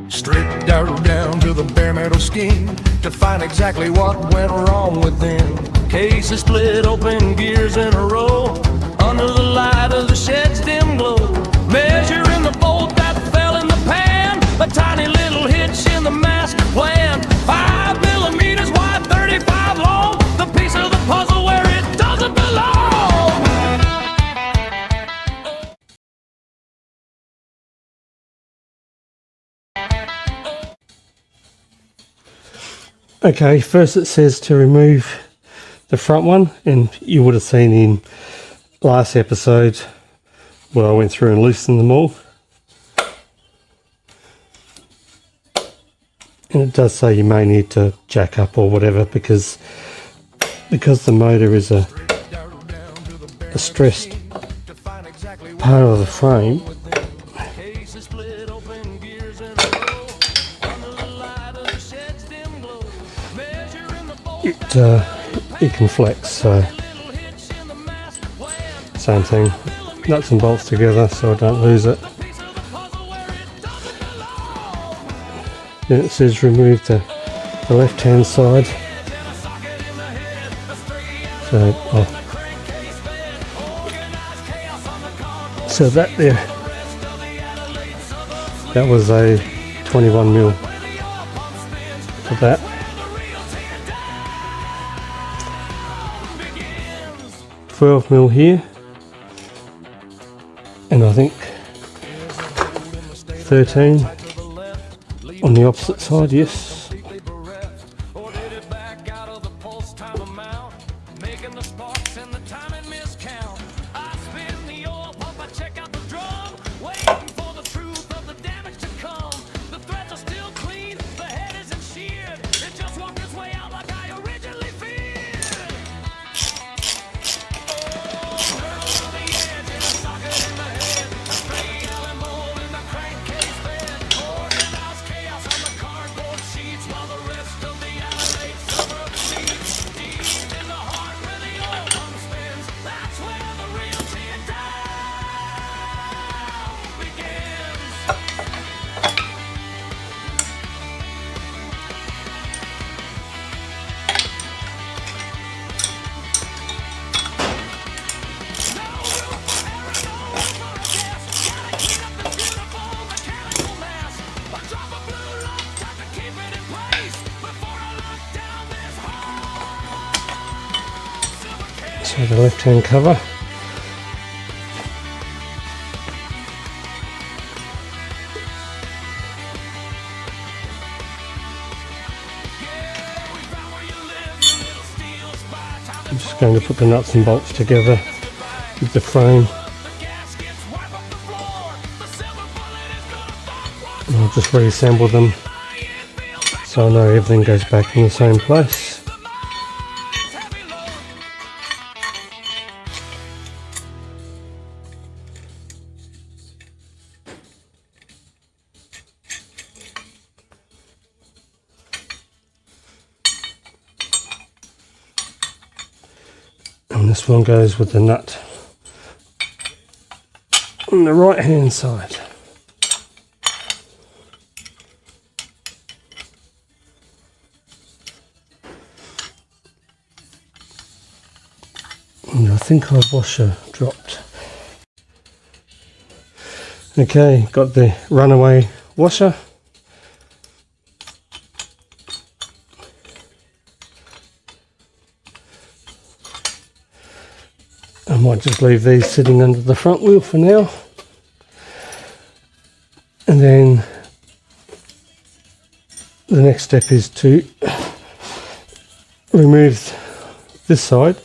Stripped down to the bare metal skin to find exactly what went wrong with them. Cases split open, gears in a row, under the light of the shed's dim glow. Measuring the bolt that fell in the pan, a tiny little hitch in the master plan. 5 millimeters wide, 35 long, the piece of the puzzle where it doesn't belong. Okay, first it says to remove the front one, and you would have seen in last episode where I went through and loosened them all. And it does say you may need to jack up or whatever because the motor is a stressed part of the frame. It can flex, so same thing, nuts and bolts together so I don't lose it. Then it says remove the left hand side, so that there, that was a 21mm for that. $12mm here, and I think 13 on the opposite side, yes. So the left hand cover, I'm just going to put the nuts and bolts together with the frame, and I'll just reassemble them so I know everything goes back in the same place. And this one goes with the nut on the right hand side. And I think our washer dropped. Okay, got the runaway washer. I might just leave these sitting under the front wheel for now, and then the next step is to remove this side